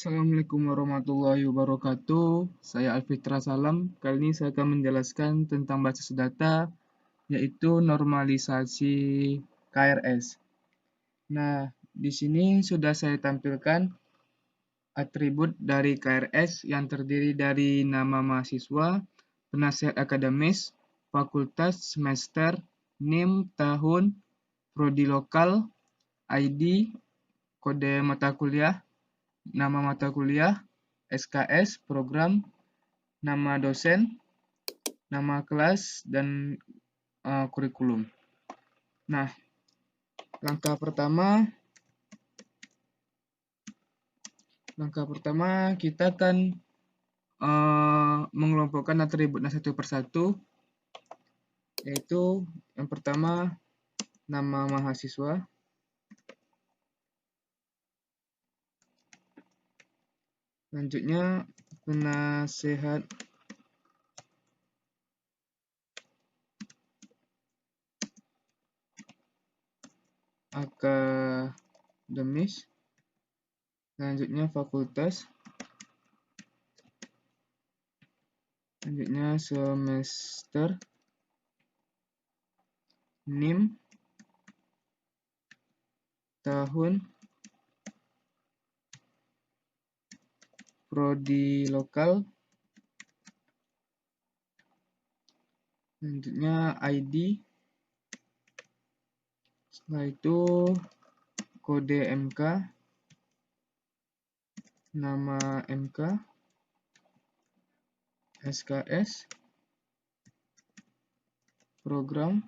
Assalamualaikum warahmatullahi wabarakatuh. Saya Alfitra Salam. Kali ini saya akan menjelaskan tentang basis data, yaitu normalisasi KRS. Nah, di sini sudah saya tampilkan atribut dari KRS yang terdiri dari nama mahasiswa, penasihat akademis, fakultas, semester, NIM, tahun, prodi lokal, ID, kode mata kuliah, nama mata kuliah, SKS, program, nama dosen, nama kelas, dan kurikulum. Nah, langkah pertama kita akan mengelompokkan atributnya satu persatu, yaitu yang pertama nama mahasiswa, selanjutnya penasihat akademis, selanjutnya fakultas, selanjutnya semester, NIM, tahun, prodi lokal, selanjutnya ID, setelah itu kode MK, nama MK, SKS, program,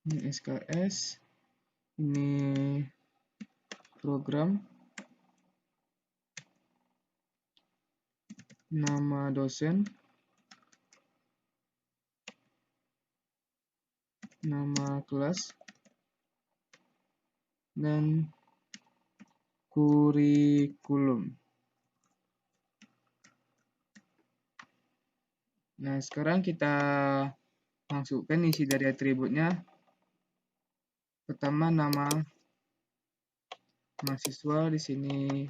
ini SKS, ini program, nama dosen, nama kelas, dan kurikulum. Nah, sekarang kita masukkan isi dari atributnya. Pertama, nama mahasiswa. Di sini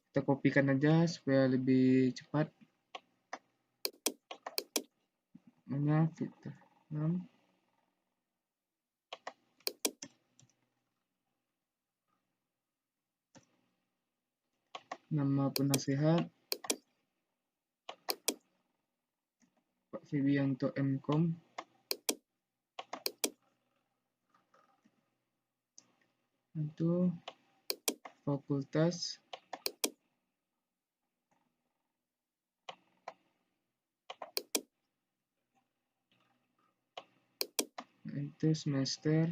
kita kopikan aja supaya lebih cepat. Namanya Fitra. Nama penasihat Pak Fibianto MKom. Itu fakultas, itu semester,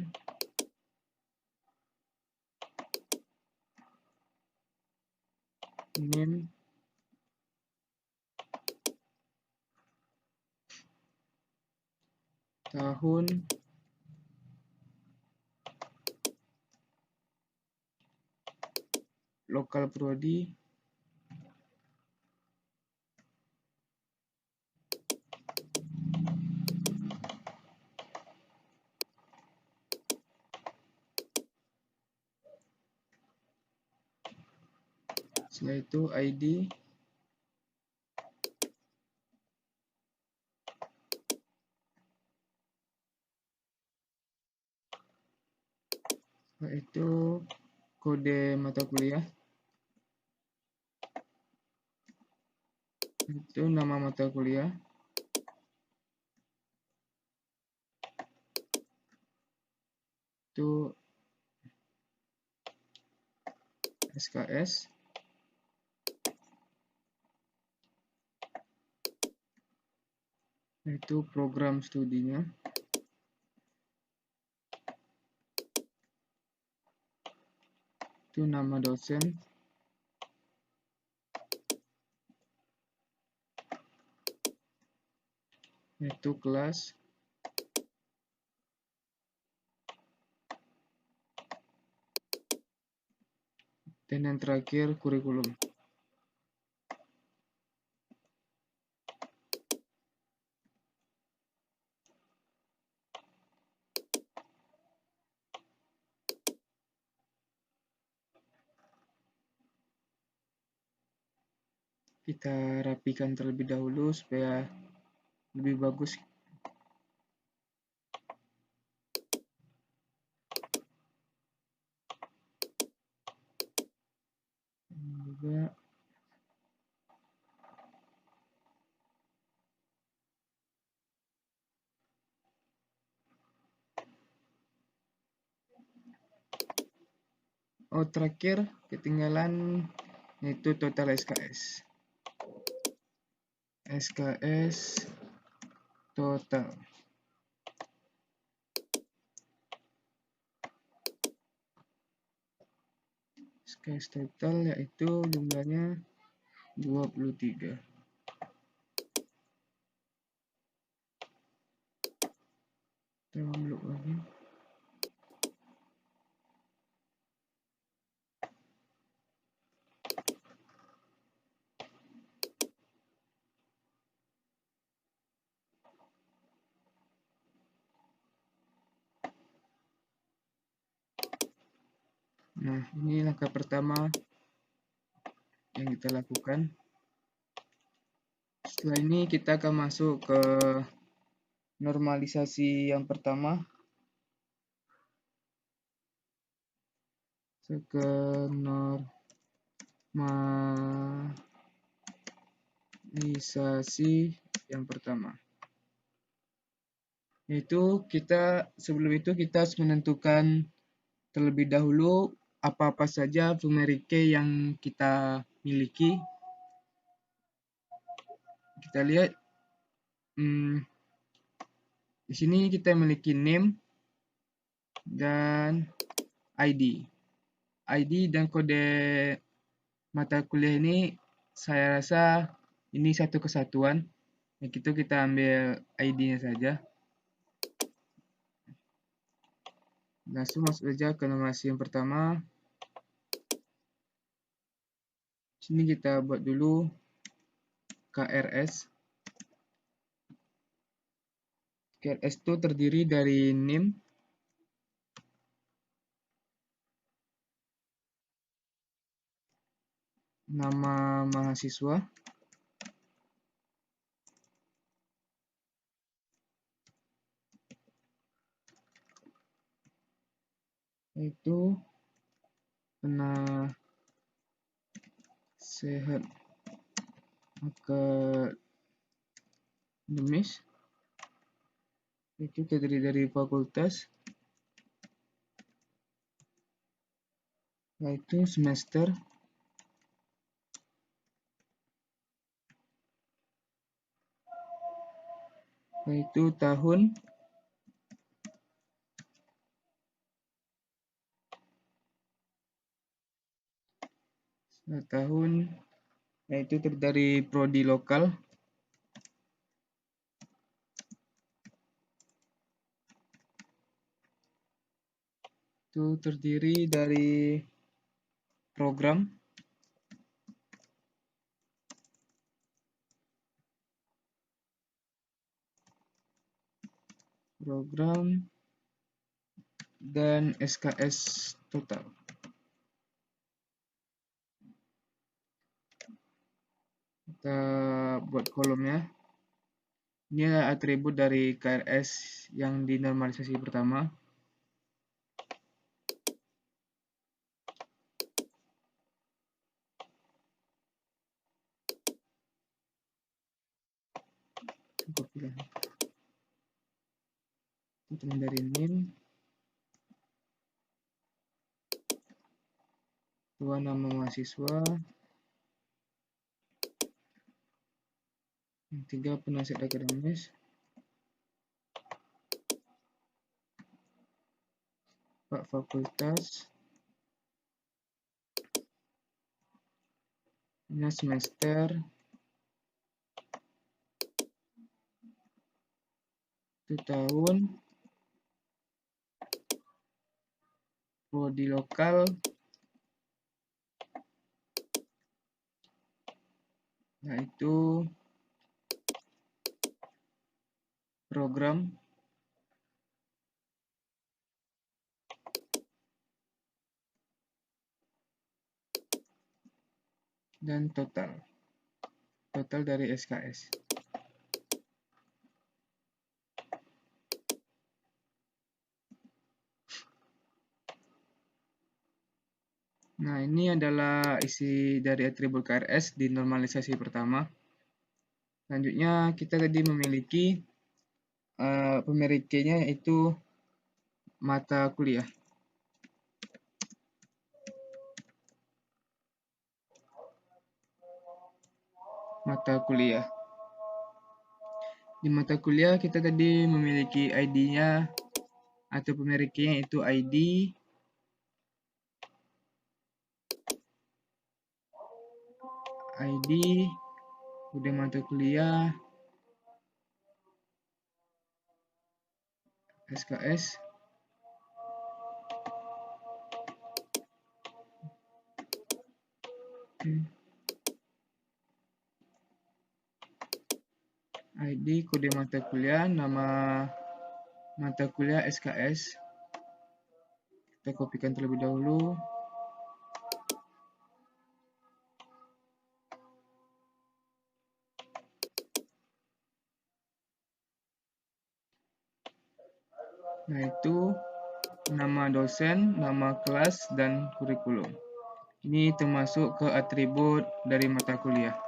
NIM, tahun, lokal prodi, setelah itu ID, setelah itu kode mata kuliah, itu nama mata kuliah, itu SKS, itu program studinya, itu nama dosen, itu kelas, dan yang terakhir kurikulum. kita rapikan terlebih dahulu supaya lebih bagus. Ini juga terakhir ketinggalan yaitu total SKS. SKS total. SKS total yaitu jumlahnya 23. Kita unlock lagi. Nah, ini langkah pertama yang kita lakukan. Setelah ini kita akan masuk ke normalisasi yang pertama. Ke normalisasi yang pertama. Yaitu sebelum itu kita harus menentukan terlebih dahulu apa-apa saja pemerike yang kita miliki. Kita lihat di sini kita memiliki name dan ID. ID dan kode mata kuliah ini saya rasa ini satu kesatuan. Itu kita ambil ID-nya saja. Langsung masuk saja ke normalisasi yang pertama. Sini kita buat dulu KRS. KRS itu terdiri dari name, nama mahasiswa, itu penasehat akademis, itu terdiri dari fakultas, yaitu semester, yaitu tahun, yaitu terdiri dari prodi lokal, itu terdiri dari program, dan SKS total. Kita buat kolomnya. Ini adalah atribut dari KRS yang dinormalisasi pertama. Itu dari name, dua nama mahasiswa, yang tiga penasihat akademis, Pak fakultas, ini semester, itu tahun, prodi lokal, yaitu program, dan total. total dari SKS. Nah, ini adalah isi dari atribut KRS di normalisasi pertama. Selanjutnya, kita tadi memiliki pemilik key-nya yaitu mata kuliah. Mata kuliah. Di mata kuliah kita tadi memiliki ID-nya atau pemilik key-nya yaitu ID, kemudian mata kuliah, SKS, ID, kode mata kuliah, nama mata kuliah SKS. Kita kopikan terlebih dahulu. Nah, itu nama dosen, nama kelas, dan kurikulum. Ini termasuk ke atribut dari mata kuliah.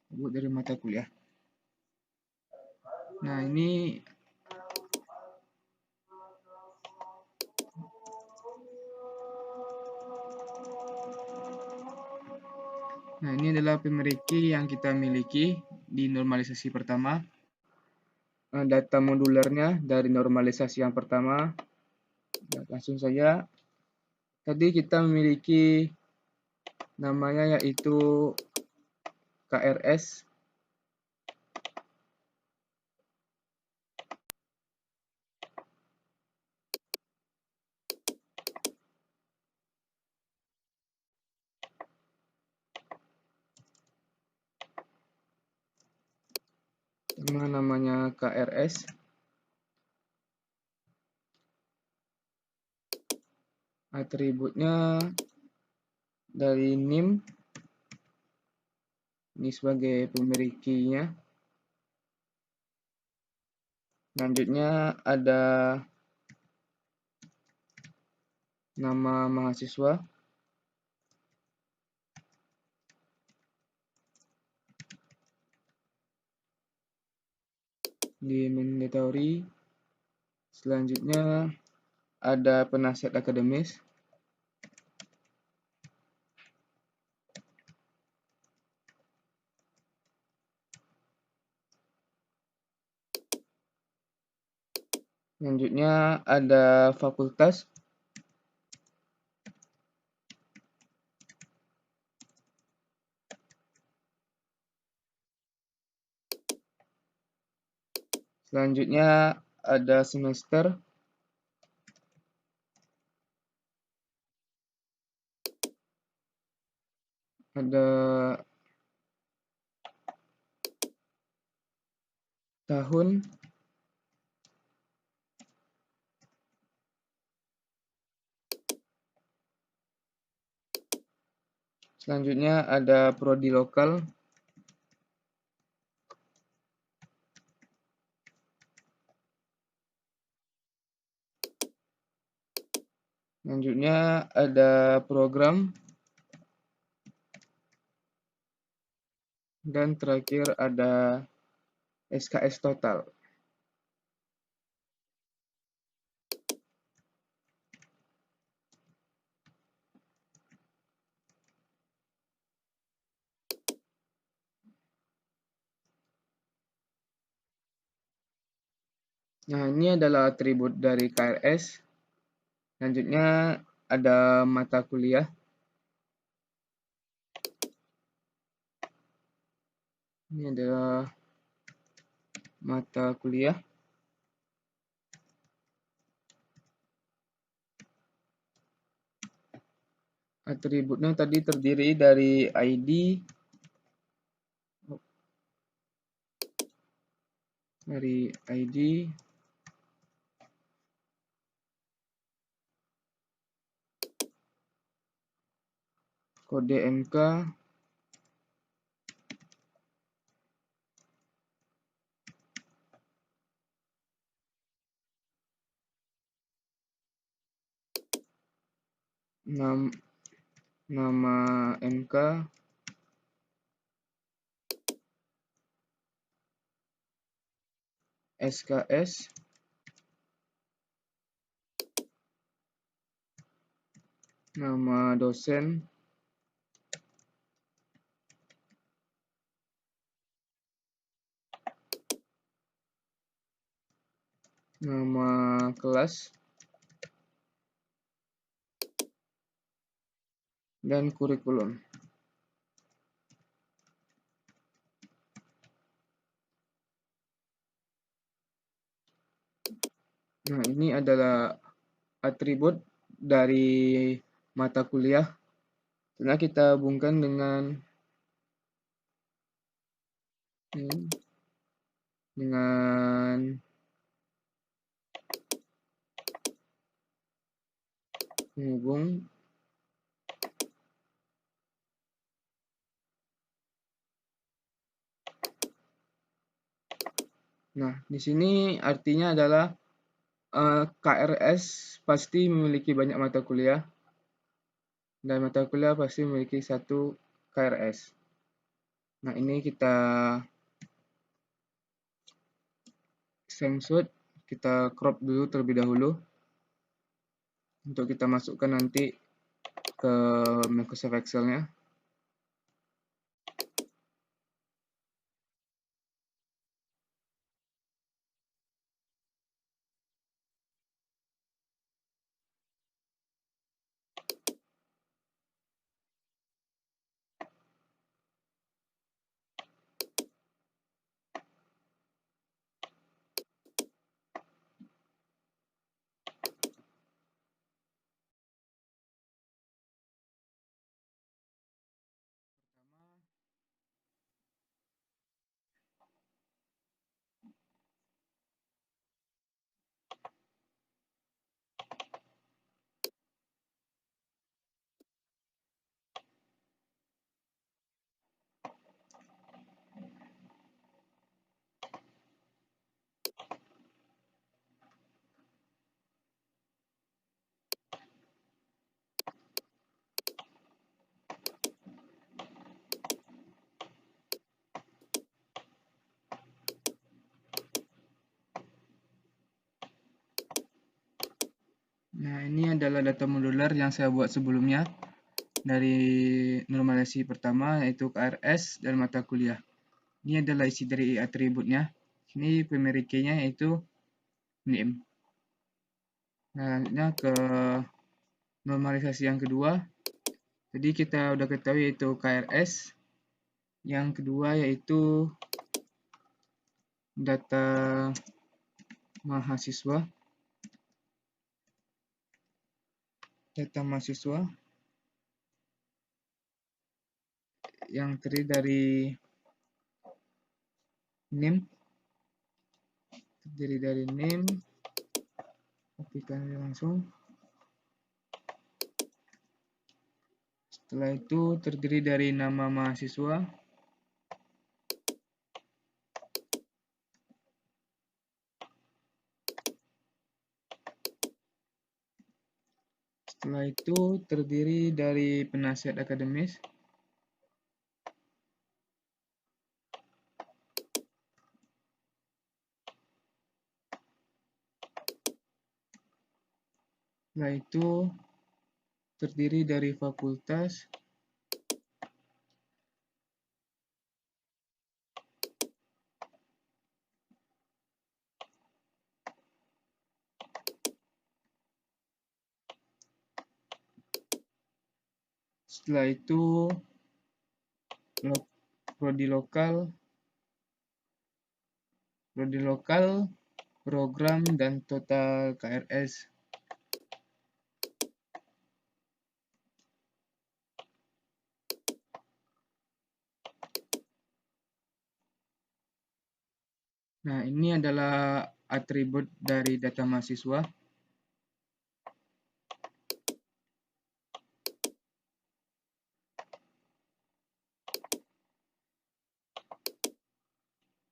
Atribut dari mata kuliah. Nah, ini adalah pemilik key yang kita miliki di normalisasi pertama. Data modulernya dari normalisasi yang pertama. Langsung saja. Tadi kita memiliki namanya yaitu KRS. Namanya KRS. Atributnya dari NIM. Ini sebagai pemilik key-nya. Selanjutnya ada nama mahasiswa. Di mandatory. Selanjutnya ada penasihat akademis. Selanjutnya ada fakultas. Selanjutnya ada semester. Ada tahun. Selanjutnya ada prodi lokal. Selanjutnya ada program. Dan terakhir ada SKS total. Nah, ini adalah atribut dari KRS. Selanjutnya ada mata kuliah. Ini adalah mata kuliah. Atributnya tadi terdiri dari ID, kode MK, nama MK, SKS, nama dosen, nama kelas, dan kurikulum. Nah, ini adalah atribut dari mata kuliah. Setelah kita hubungkan dengan penghubung. Nah, di sini artinya adalah KRS pasti memiliki banyak mata kuliah, dan mata kuliah pasti memiliki satu KRS. Nah, ini kita screenshot, kita crop dulu terlebih dahulu untuk kita masukkan nanti ke Microsoft Excel-nya. Nah, ini adalah data modular yang saya buat sebelumnya dari normalisasi pertama, yaitu KRS dan mata kuliah. Ini adalah isi dari atributnya. Ini primary key-nya yaitu name. Nah, selanjutnya ke normalisasi yang kedua. Jadi kita udah ketahui yaitu KRS. Yang kedua yaitu data mahasiswa. Yang terdiri dari name, kopikan langsung. Setelah itu terdiri dari nama mahasiswa, setelah itu terdiri dari penasihat akademis, setelah itu terdiri dari fakultas, setelah itu prodi lokal, program, dan total KRS. Nah, ini adalah atribut dari data mahasiswa.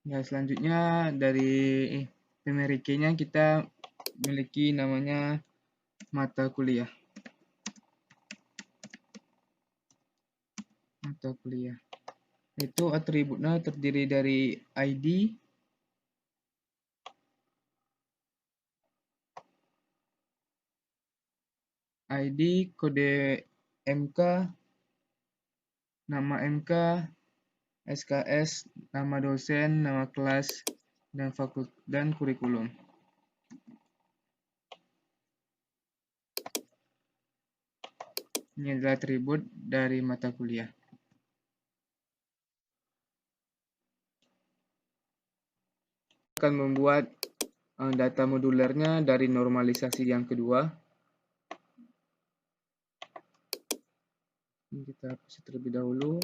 Nah, selanjutnya dari pemerikainya kita memiliki namanya mata kuliah. Mata kuliah. Itu atributnya terdiri dari ID, kode MK, nama MK, SKS, nama dosen, nama kelas, dan kurikulum. Ini adalah atribut dari mata kuliah. Akan membuat data modulernya dari normalisasi yang kedua. Ini kita hapus terlebih dahulu.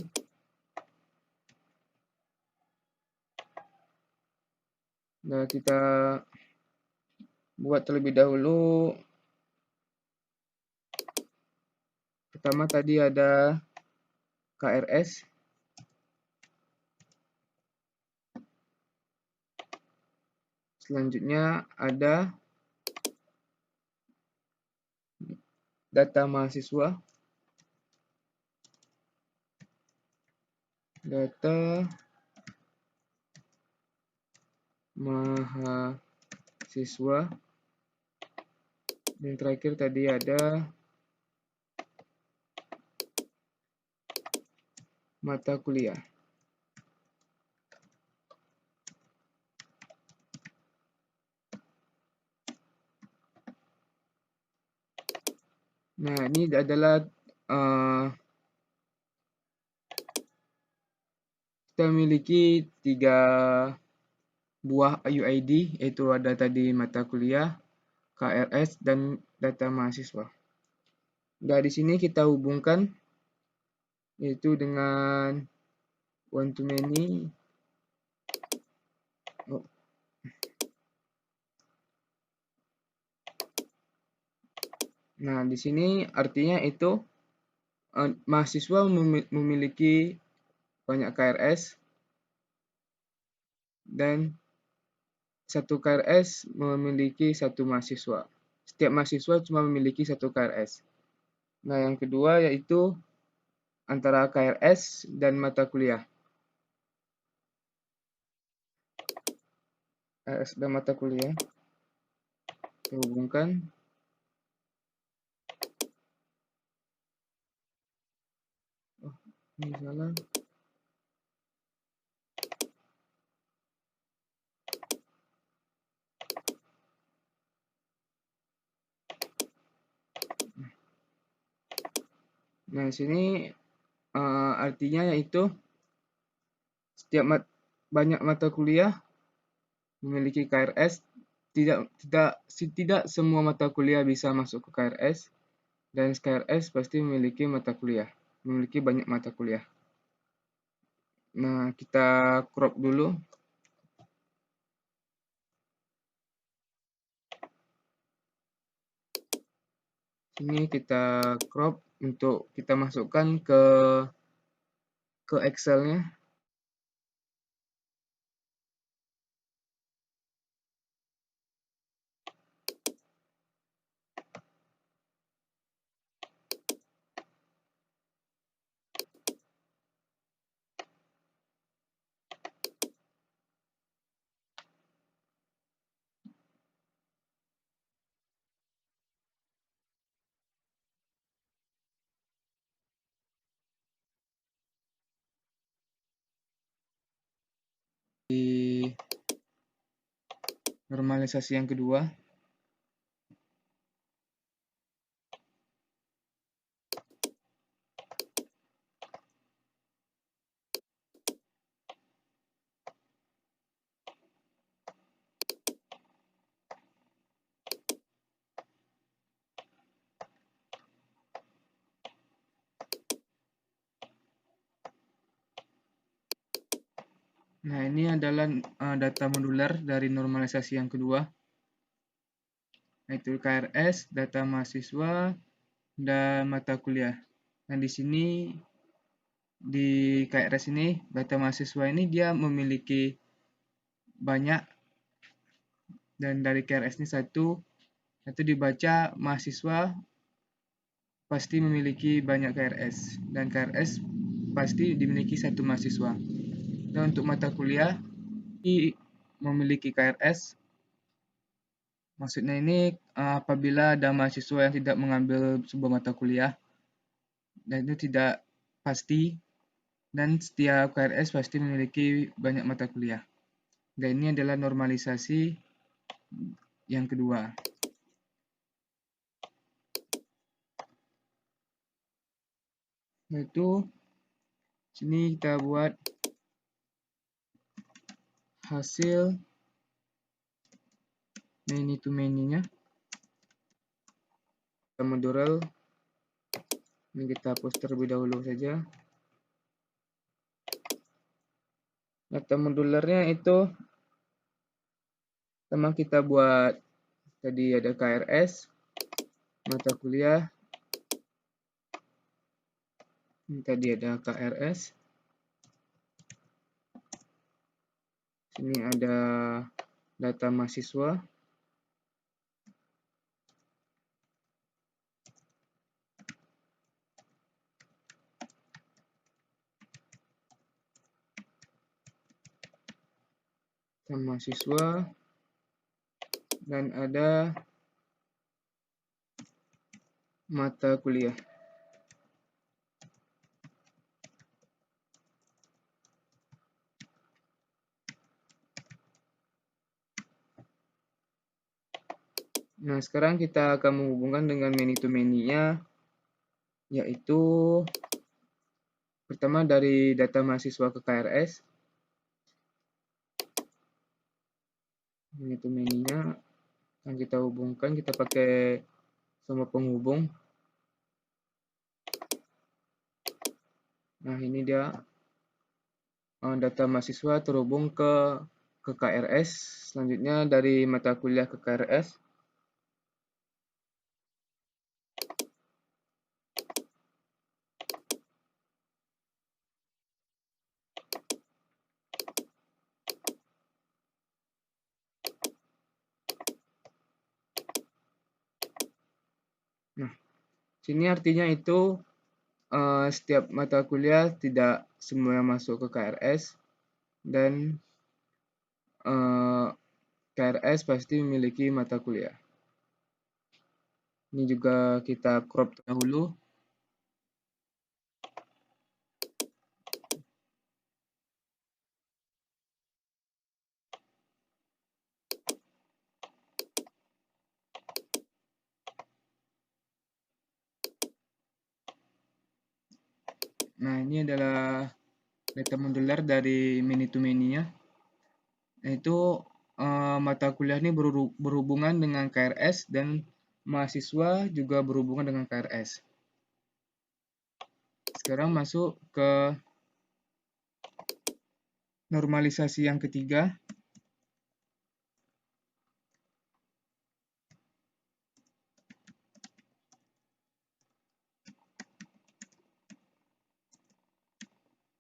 Nah, kita buat terlebih dahulu. Pertama tadi ada KRS. Selanjutnya ada data mahasiswa. Data mahasiswa. Yang terakhir tadi ada mata kuliah. Nah, ini adalah kita memiliki 3 buah UID, yaitu ada tadi mata kuliah, KRS, dan data mahasiswa. Nah, di sini kita hubungkan yaitu dengan one to many. Nah, di sini artinya itu mahasiswa memiliki banyak KRS dan satu KRS memiliki satu mahasiswa. Setiap mahasiswa cuma memiliki satu KRS. Nah, yang kedua yaitu antara KRS dan mata kuliah. KRS dan mata kuliah kita hubungkan. Oh, ini salah. Nah, di sini artinya yaitu setiap banyak mata kuliah memiliki KRS. Tidak semua mata kuliah bisa masuk ke KRS, dan KRS pasti memiliki banyak mata kuliah. Nah, kita crop dulu. Ini kita crop untuk kita masukkan ke Excel-nya. Di normalisasi yang kedua. Nah, ini adalah data modular dari normalisasi yang kedua, yaitu KRS, data mahasiswa, dan mata kuliah. Nah, di sini di KRS ini, data mahasiswa ini dia memiliki banyak, dan dari KRS ini satu dibaca mahasiswa pasti memiliki banyak KRS, dan KRS pasti dimiliki satu mahasiswa. Dan untuk mata kuliah memiliki KRS, maksudnya ini apabila ada mahasiswa yang tidak mengambil sebuah mata kuliah, dan itu tidak pasti, dan setiap KRS pasti memiliki banyak mata kuliah. Dan ini adalah normalisasi yang kedua. Yaitu sini kita buat hasil many to many-nya. Kita modular, ini kita hapus terlebih dahulu saja. Data modularnya itu pertama kita buat tadi ada KRS, mata kuliah, ini tadi ada KRS, sini ada data mahasiswa, dan ada mata kuliah. Nah, sekarang kita akan menghubungkan dengan many to many-nya, yaitu pertama dari data mahasiswa ke KRS. Many to many-nya yang kita hubungkan, kita pakai semua penghubung. Nah, ini dia data mahasiswa terhubung ke KRS. Selanjutnya dari mata kuliah ke KRS. Nah, sini artinya itu setiap mata kuliah tidak semuanya masuk ke KRS, dan KRS pasti memiliki mata kuliah. Ini juga kita crop dahulu. Nah, ini adalah data modular dari many to many-nya. Yaitu mata kuliah ini berhubungan dengan KRS, dan mahasiswa juga berhubungan dengan KRS. Sekarang masuk ke normalisasi yang ketiga.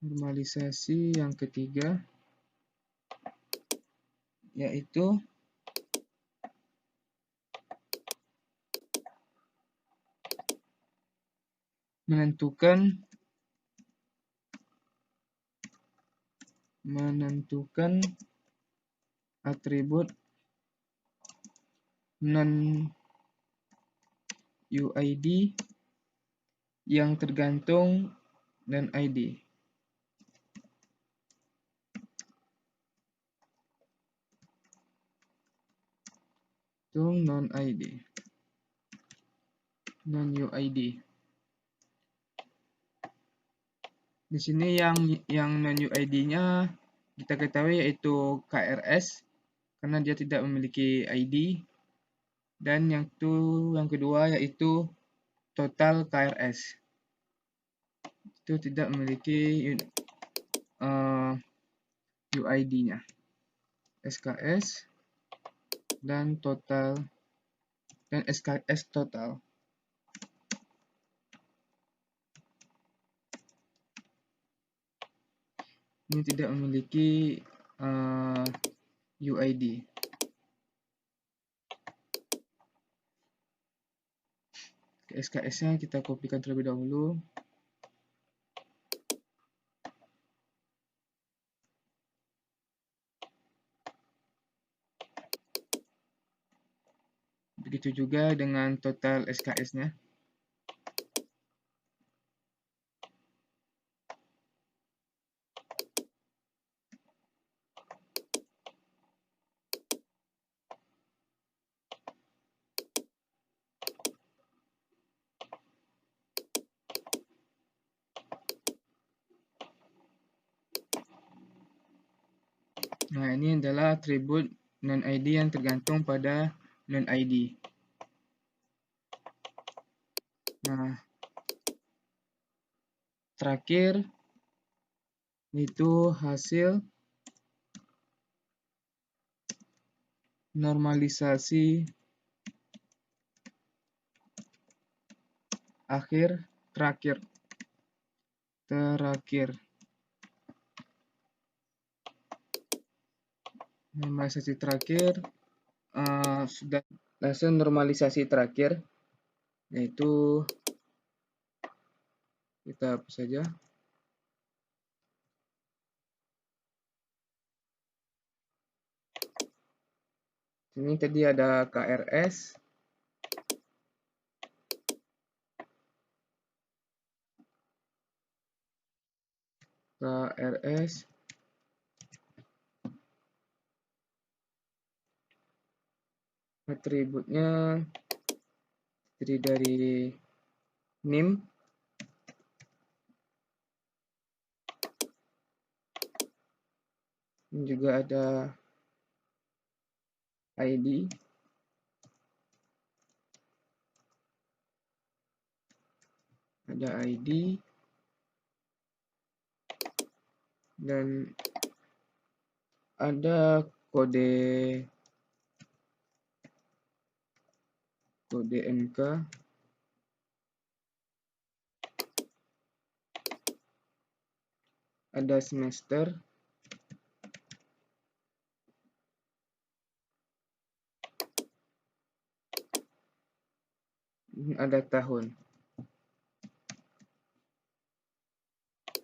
Normalisasi yang ketiga yaitu menentukan atribut non-UID yang tergantung dan ID. Itu non-UID. Di sini yang non-UID-nya kita ketahui yaitu KRS, karena dia tidak memiliki ID. Dan yang kedua yaitu total KRS. Itu tidak memiliki UID-nya. SKS dan total dan SKS total. Ini tidak memiliki UID. SKS-nya kita kopikan terlebih dahulu. Begitu juga dengan total SKS-nya. Nah, ini adalah atribut non-ID yang tergantung pada non-ID. Nah, terakhir itu hasil normalisasi terakhir. Normalisasi terakhir sudah hasil normalisasi terakhir, yaitu kita hapus saja. Ini tadi ada KRS, atributnya terdiri dari NIM, dan juga ada ID, dan ada kode MK, ada semester, ada tahun.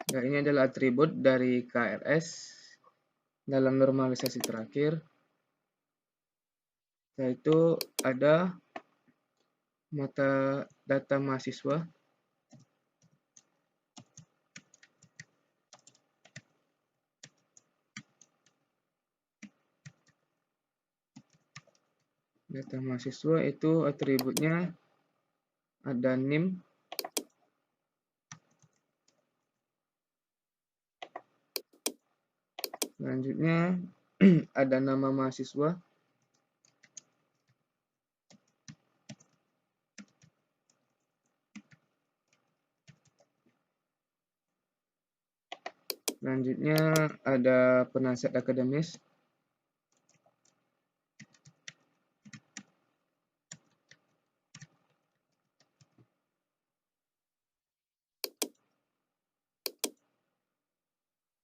Nah, ini adalah atribut dari KRS dalam normalisasi terakhir, yaitu ada mata data mahasiswa, itu atributnya ada NIM, selanjutnya ada nama mahasiswa, selanjutnya ada penasihat akademis,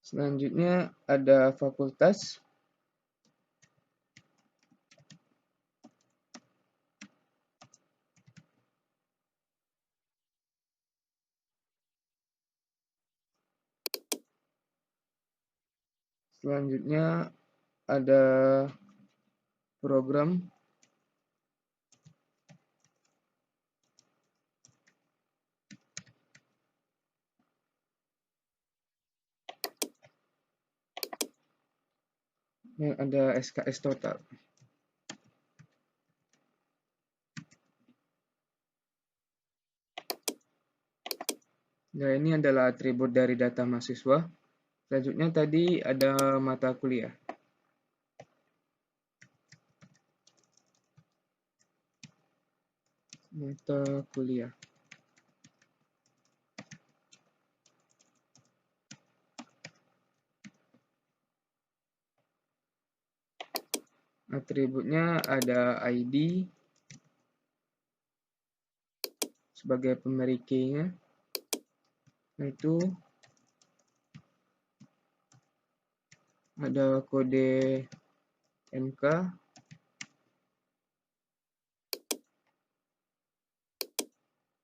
selanjutnya ada fakultas, selanjutnya ada program, dan ada SKS total. Nah, ini adalah atribut dari data mahasiswa. Selanjutnya tadi ada mata kuliah. Atributnya ada ID sebagai pemberi key-nya, yaitu ada kode NK,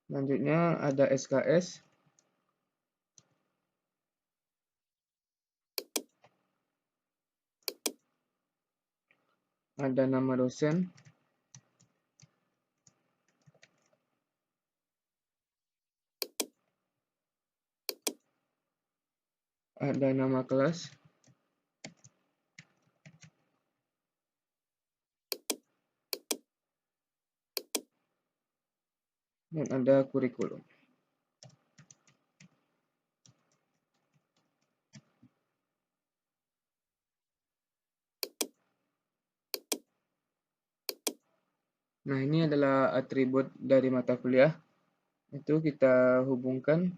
selanjutnya ada SKS, ada nama dosen, ada nama kelas, dan ada kurikulum. Nah, ini adalah atribut dari mata kuliah. Itu kita hubungkan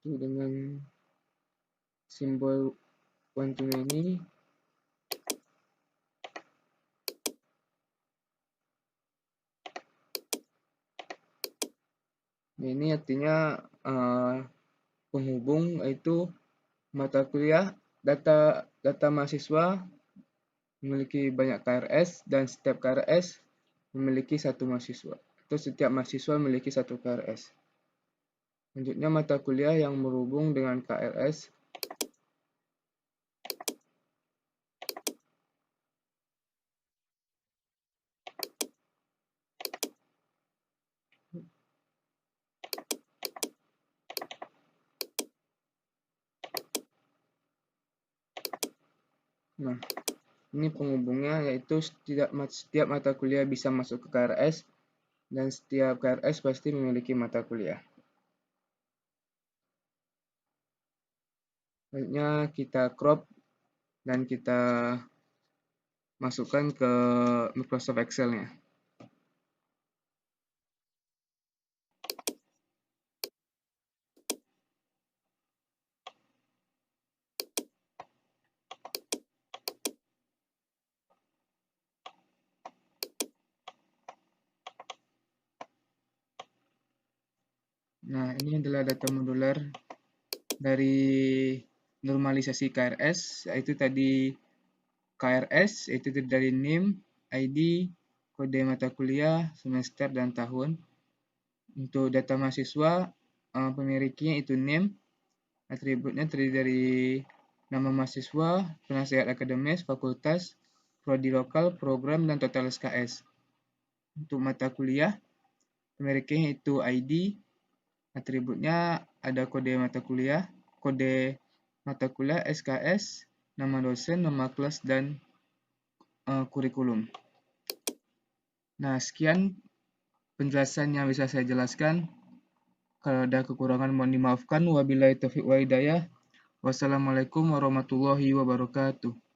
dengan simbol one to many. Nah, ini artinya penghubung, yaitu mata kuliah data mahasiswa memiliki banyak KRS dan setiap KRS memiliki satu mahasiswa, atau setiap mahasiswa memiliki satu KRS. Selanjutnya mata kuliah yang berhubung dengan KRS Nah, ini penghubungnya, yaitu setiap mata kuliah bisa masuk ke KRS, dan setiap KRS pasti memiliki mata kuliah. Selanjutnya kita crop dan kita masukkan ke Microsoft Excel-nya. Nah, ini adalah data modular dari normalisasi KRS, yaitu tadi KRS, yaitu dari NIM, ID, kode mata kuliah, semester, dan tahun. Untuk data mahasiswa, pemilikinya itu NIM, atributnya terdiri dari nama mahasiswa, penasehat akademis, fakultas, prodi lokal, program, dan total SKS. Untuk mata kuliah, pemilikinya itu ID, atributnya ada kode mata kuliah, SKS, nama dosen, nama kelas, dan kurikulum. Nah, sekian penjelasan yang bisa saya jelaskan. Kalau ada kekurangan mohon dimaafkan. Wabillahi taufiq wa hidayah. Wassalamualaikum warahmatullahi wabarakatuh.